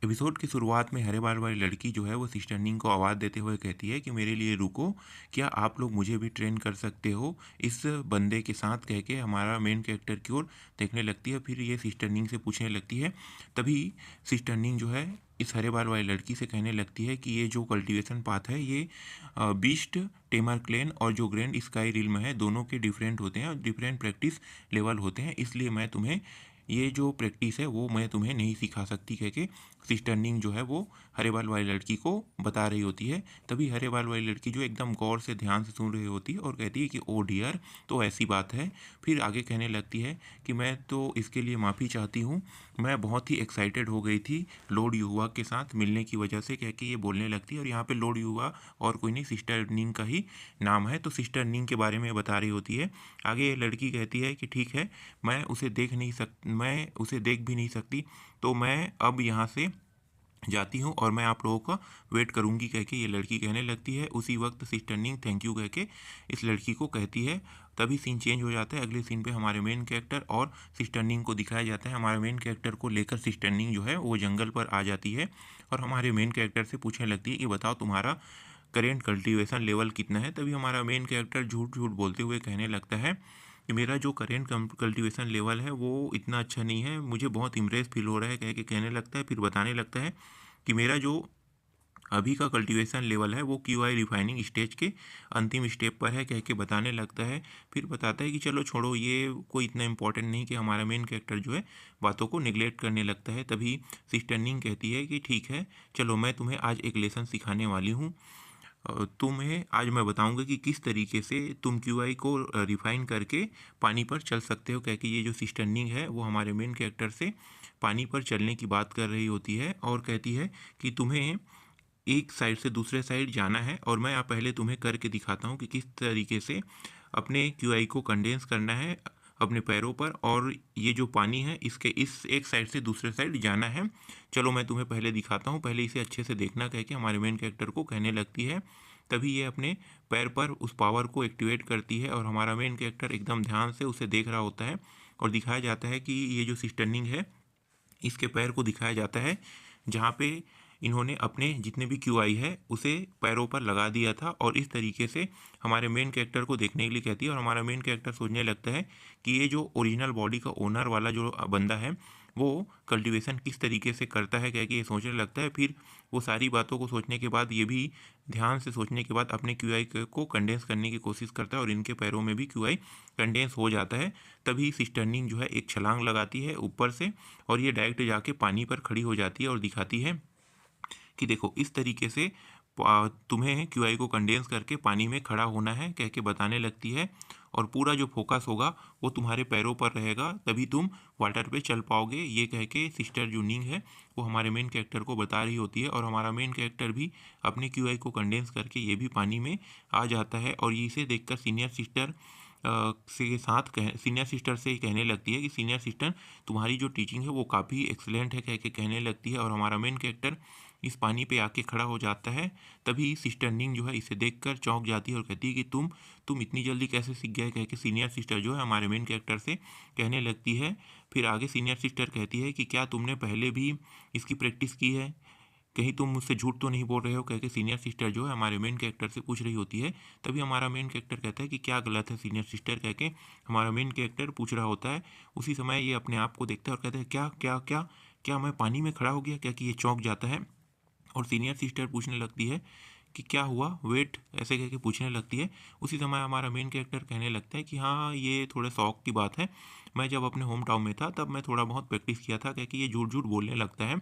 Episode की शुरुआत में हरे बाल वाली लड़की जो है वो सिस्टरनिंग को आवाज़ देते हुए कहती है कि मेरे लिए रुको, क्या आप लोग मुझे भी ट्रेन कर सकते हो इस बंदे के साथ, कह के हमारा मेन कैरेक्टर की ओर देखने लगती है। फिर ये सिस्टरनिंग से पूछने लगती है। तभी सिस्टरनिंग जो है इस हरे बाल वाली लड़की से कहने लगती है कि ये जो कल्टीवेशन पाथ है ये बीस्ट टेमर क्लेन और जो ग्रैंड स्काई रिल्म है दोनों के डिफरेंट होते हैं और डिफरेंट प्रैक्टिस लेवल होते हैं, इसलिए मैं तुम्हें ये जो प्रैक्टिस है वो मैं तुम्हें नहीं सिखा सकती, कह के सिस्टरनिंग जो है वो हरे बाल वाली लड़की को बता रही होती है। तभी हरे बाल वाली लड़की जो एकदम गौर से ध्यान से सुन रही होती है और कहती है कि ओ डियर, तो ऐसी बात है। फिर आगे कहने लगती है कि मैं तो इसके लिए माफ़ी चाहती हूँ, मैं बहुत ही एक्साइटेड हो गई थी लॉर्ड युवा के साथ मिलने की वजह से, कह के ये बोलने लगती है। और यहाँ पे लॉर्ड युवा और कोई नहीं, सिस्टर निंग का ही नाम है। तो सिस्टर निंग के बारे में बता रही होती है। आगे ये लड़की कहती है कि ठीक है, मैं उसे देख भी नहीं सकती, तो मैं अब यहाँ से जाती हूँ और मैं आप लोगों का वेट करूँगी, कह के ये लड़की कहने लगती है। उसी वक्त सिस्टर निंग थैंक यू कह के इस लड़की को कहती है। तभी सीन चेंज हो जाता है। अगले सीन पे हमारे मेन कैरेक्टर और सिस्टर निंग को दिखाया जाता है। हमारे मेन कैरेक्टर को लेकर सिस्टर निंग जो है वो जंगल पर आ जाती है और हमारे मेन कैरेक्टर से पूछने लगती है कि बताओ तुम्हारा करेंट कल्टीवेशन लेवल कितना है। तभी हमारा मेन कैरेक्टर झूठ झूठ बोलते हुए कहने लगता है कि मेरा जो करेंट कल्टीवेशन लेवल है वो इतना अच्छा नहीं है, मुझे बहुत इम्प्रेस फील हो रहा है, कह के कहने लगता है। फिर बताने लगता है कि मेरा जो अभी का कल्टीवेशन लेवल है वो क्यूआई रिफाइनिंग स्टेज के अंतिम स्टेप पर है, कह के बताने लगता है। फिर बताता है कि चलो छोड़ो, ये कोई इतना इंपॉर्टेंट नहीं, कि हमारा मेन कैरेक्टर जो है बातों को निगलेक्ट करने लगता है। तभी सिस्टर निंग कहती है कि ठीक है, चलो मैं तुम्हें आज एक लेसन सिखाने वाली हूँ। तुम्हें आज मैं बताऊंगा कि किस तरीके से तुम क्यूआई को रिफाइन करके पानी पर चल सकते हो, कह के ये जो सिस्टर्निंग है वो हमारे मेन कैरेक्टर से पानी पर चलने की बात कर रही होती है और कहती है कि तुम्हें एक साइड से दूसरे साइड जाना है और मैं आप पहले तुम्हें करके दिखाता हूँ कि किस तरीके से अपने क्यूआई को कंडेंस करना है अपने पैरों पर, और ये जो पानी है इसके इस एक साइड से दूसरे साइड जाना है। चलो मैं तुम्हें पहले दिखाता हूँ, पहले इसे अच्छे से देखना, कह के हमारे मेन कैरेक्टर को कहने लगती है। तभी ये अपने पैर पर उस पावर को एक्टिवेट करती है और हमारा मेन कैरेक्टर एकदम ध्यान से उसे देख रहा होता है और दिखाया जाता है कि ये जो सिस्टर्निंग है इसके पैर को दिखाया जाता है जहाँ पे इन्होंने अपने जितने भी क्यूआई है उसे पैरों पर लगा दिया था, और इस तरीके से हमारे मेन कैरेक्टर को देखने के लिए कहती है। और हमारा मेन कैरेक्टर सोचने लगता है कि ये जो ओरिजिनल बॉडी का ओनर वाला जो बंदा है वो कल्टीवेशन किस तरीके से करता है, कह के ये सोचने लगता है। फिर वो सारी बातों को सोचने के बाद, ये भी ध्यान से सोचने के बाद अपने क्यूआई को कंडेंस करने की कोशिश करता है और इनके पैरों में भी क्यूआई कंडेंस हो जाता है। तभी सिस्टर्निंग जो है एक छलांग लगाती है ऊपर से और ये डायरेक्ट जाके पानी पर खड़ी हो जाती है और दिखाती है कि देखो इस तरीके से तुम्हें क्यूआई को कंडेंस करके पानी में खड़ा होना है, कह के बताने लगती है। और पूरा जो फोकस होगा वो तुम्हारे पैरों पर रहेगा, तभी तुम वाटर पे चल पाओगे, ये कह के सिस्टर जो निंग है वो हमारे मेन कैरेक्टर को बता रही होती है। और हमारा मेन कैरेक्टर भी अपने क्यूआई को कंडेंस करके ये भी पानी में आ जाता है और इसे देखकर सीनियर सिस्टर सीनियर सिस्टर से कहने लगती है कि सीनियर सिस्टर तुम्हारी जो टीचिंग है वो काफ़ी एक्सलेंट है, कह के कहने लगती है। और हमारा मेन कैरेक्टर इस पानी पे आके खड़ा हो जाता है। तभी सिस्टर निंग जो है इसे देखकर चौंक जाती है और कहती है कि तुम इतनी जल्दी कैसे सीख गए, कह के सीनियर सिस्टर जो है हमारे मेन कैरेक्टर से कहने लगती है। फिर आगे सीनियर सिस्टर कहती है कि क्या तुमने पहले भी इसकी प्रैक्टिस की है, कहीं तुम मुझसे झूठ तो नहीं बोल रहे हो, कह के सीनियर सिस्टर जो है हमारे मेन कैरेक्टर से पूछ रही होती है। तभी हमारा मेन कैरेक्टर कहता है कि क्या गलत है सीनियर सिस्टर, कह के हमारा मेन कैरेक्टर पूछ रहा होता है। उसी समय ये अपने आप को देखता है और कहता है क्या क्या क्या क्या मैं पानी में खड़ा हो गया, क्या कि ये चौंक जाता है। और सीनियर सिस्टर पूछने लगती है कि क्या हुआ, वेट, ऐसे कह के पूछने लगती है। उसी समय हमारा मेन कैरेक्टर कहने लगता है कि हाँ ये थोड़े शौक की बात है, मैं जब अपने होम टाउन में था तब मैं थोड़ा बहुत प्रैक्टिस किया था, कह के ये झूठ झूठ बोलने लगता है।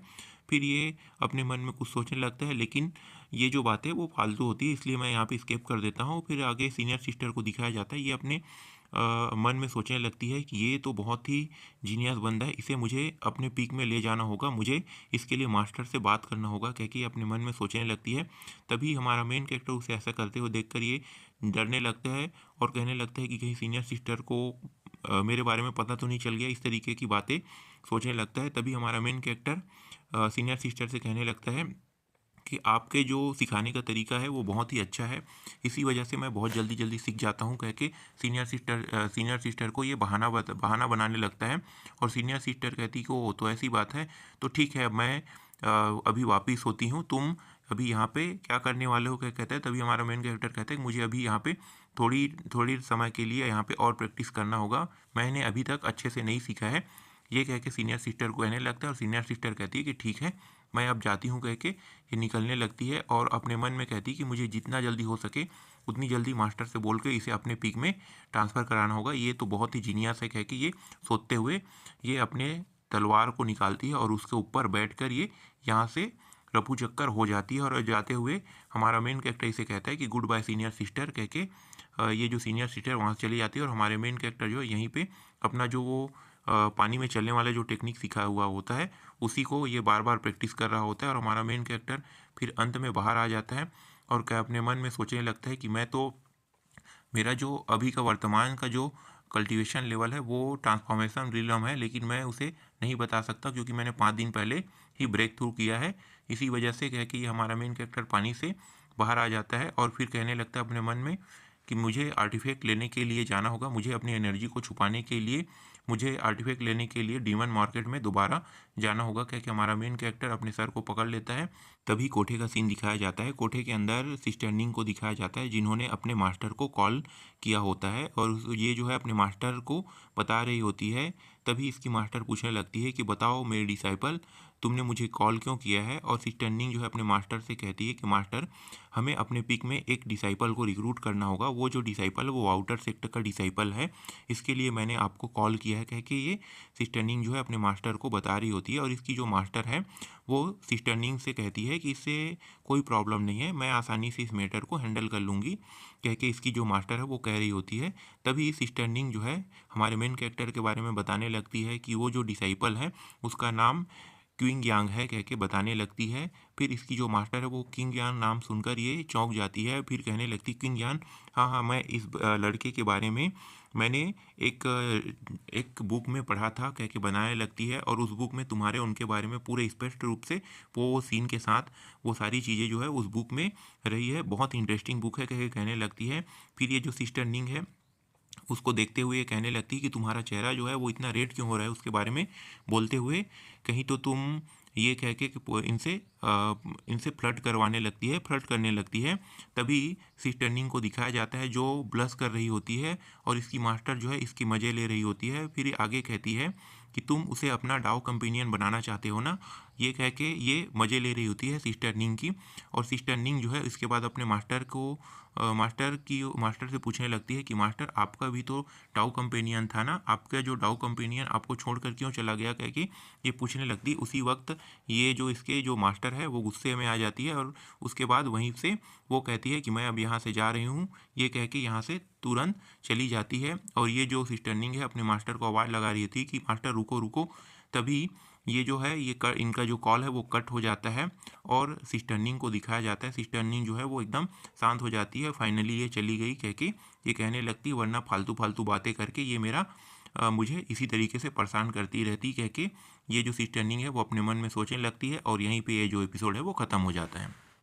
फिर ये अपने मन में कुछ सोचने लगता है, लेकिन ये जो बात है वो फालतू होती है, इसलिए मैं यहाँ पे स्केप कर देता हूँ। फिर आगे सीनियर सिस्टर को दिखाया जाता है, ये अपने मन में सोचने लगती है कि ये तो बहुत ही जीनियस बंदा है, इसे मुझे अपने पीक में ले जाना होगा, मुझे इसके लिए मास्टर से बात करना होगा, कह के अपने मन में सोचने लगती है। तभी हमारा मेन कैरेक्टर उसे ऐसा करते हुए देखकर ये डरने लगता है और कहने लगता है कि कहीं सीनियर सिस्टर को मेरे बारे में पता तो नहीं चल गया, इस तरीके की बातें सोचने लगता है। तभी हमारा मेन कैरेक्टर सीनियर सिस्टर से कहने लगता है कि आपके जो सिखाने का तरीका है वो बहुत ही अच्छा है, इसी वजह से मैं बहुत जल्दी जल्दी सीख जाता हूँ, कह के सीनियर सिस्टर को ये बहाना बनाने लगता है। और सीनियर सिस्टर कहती कि ओ तो ऐसी बात है, तो ठीक है, मैं अभी वापिस होती हूँ, तुम अभी यहाँ पे क्या करने वाले हो, क्या कहता है। तभी हमारा मेन कैरेक्टर कहता है कि मुझे अभी यहाँ पे थोड़ी थोड़ी समय के लिए यहाँ पे और प्रैक्टिस करना होगा, मैंने अभी तक अच्छे से नहीं सीखा है। ये कह के सीनियर सिस्टर को कहने लगता है और सीनियर सिस्टर कहती है कि ठीक है, मैं अब जाती हूँ कह के ये निकलने लगती है और अपने मन में कहती है कि मुझे जितना जल्दी हो सके उतनी जल्दी मास्टर से बोल के इसे अपने पीक में ट्रांसफ़र कराना होगा। ये तो बहुत ही जीनियस है कह के ये सोचते हुए ये अपने तलवार को निकालती है और उसके ऊपर बैठकर ये यहाँ से रफू चक्कर हो जाती है। और जाते हुए हमारा मेन कैरेक्टर इसे कहता है कि गुड बाय सीनियर सिस्टर कह के ये जो सीनियर सिस्टर वहाँ से चली जाती है और हमारे मेन कैरेक्टर जो है यहीं पे अपना जो वो पानी में चलने वाला जो टेक्निक सीखा हुआ होता है उसी को ये बार बार प्रैक्टिस कर रहा होता है। और हमारा मेन कैरेक्टर फिर अंत में बाहर आ जाता है और क्या अपने मन में सोचने लगता है कि मैं तो मेरा जो अभी का वर्तमान का जो कल्टीवेशन लेवल है वो ट्रांसफॉर्मेशन रिलम है, लेकिन मैं उसे नहीं बता सकता क्योंकि मैंने 5 दिन पहले ही ब्रेक थ्रू किया है। इसी वजह से कह के ये हमारा मेन कैरेक्टर पानी से बाहर आ जाता है और फिर कहने लगता है अपने मन में कि मुझे आर्टिफैक्ट लेने के लिए जाना होगा, मुझे अपनी एनर्जी को छुपाने के लिए मुझे आर्टिफैक्ट लेने के लिए डीमन मार्केट में दोबारा जाना होगा। क्या कि हमारा मेन कैरेक्टर अपने सर को पकड़ लेता है। तभी कोठे का सीन दिखाया जाता है। कोठे के अंदर सिस्टर निंग को दिखाया जाता है जिन्होंने अपने मास्टर को कॉल किया होता है और ये जो है अपने मास्टर को बता रही होती है। तभी इसकी मास्टर पूछने लगती है कि बताओ मेरे डिसाइपल, तुमने मुझे कॉल क्यों किया है। और सिस्टर निंग जो है अपने मास्टर से कहती है कि मास्टर, हमें अपने पिक में एक डिसाइपल को रिक्रूट करना होगा। वो जो डिसाइपल है वो आउटर सेक्टर का डिसाइपल है, इसके लिए मैंने आपको कॉल किया है। कह के ये सिस्टर निंग जो है अपने मास्टर को बता रही होती है और इसकी जो मास्टर है वो सिस्टर निंग से कहती है कि इससे कोई प्रॉब्लम नहीं है, मैं आसानी से इस मैटर को हैंडल कर लूँगी। कह के इसकी जो मास्टर है वो कह रही होती है। तभी सिस्टर निंग जो है हमारे मेन कैरेक्टर के बारे में बताने लगती है कि वो जो डिसाइपल है उसका नाम क्विंग यांग है कह के बताने लगती है। फिर इसकी जो मास्टर है वो किंग यान नाम सुनकर ये चौंक जाती है। फिर कहने लगती किंग यान, हाँ हाँ, मैं इस लड़के के बारे में मैंने एक बुक में पढ़ा था कह के बनाने लगती है और उस बुक में तुम्हारे उनके बारे में पूरे स्पष्ट रूप से वो सीन के साथ वो सारी चीज़ें जो है उस बुक में रही है। बहुत इंटरेस्टिंग बुक है कह के कहने लगती है। फिर ये जो सिस्टर निंग है उसको देखते हुए कहने लगती है कि तुम्हारा चेहरा जो है वो इतना रेड क्यों हो रहा है, उसके बारे में बोलते हुए कहीं तो तुम ये कह के कि इनसे फ्लर्ट करवाने लगती है, फ्लर्ट करने लगती है। तभी सिस्टर निंग को दिखाया जाता है जो ब्लश कर रही होती है और इसकी मास्टर जो है इसकी मज़े ले रही होती है। फिर ये आगे कहती है कि तुम उसे अपना डाउ कंपेनियन बनाना चाहते हो ना, ये कह के ये मज़े ले रही होती है सिस्टर निंग की। और सिस्टर निंग जो है इसके बाद अपने मास्टर से पूछने लगती है कि मास्टर, आपका भी तो डाउ कंपेनियन था ना, आपका जो डाउ कंपेनियन आपको छोड़कर क्यों चला गया कह के ये पूछने लगती। उसी वक्त ये जो इसके जो मास्टर है वो गुस्से में आ जाती है और उसके बाद वहीं से वो कहती है कि मैं अब यहाँ से जा रही हूँ, ये कह के यहाँ से तुरंत चली जाती है। और ये जो सिस्टर निंग है अपने मास्टर को आवाज़ लगा रही थी कि मास्टर रुको रुको। तभी ये जो है इनका जो कॉल है वो कट हो जाता है और सिस्टर निंग को दिखाया जाता है। सिस्टर निंग जो है वो एकदम शांत हो जाती है। फाइनली ये चली गई कह के ये कहने लगती, वरना फालतू फालतू बातें करके ये मेरा मुझे इसी तरीके से परेशान करती रहती कह के ये जो सिस्टर निंग है वो अपने मन में सोचने लगती है और यहीं पे ये जो एपिसोड है वो ख़त्म हो जाता है।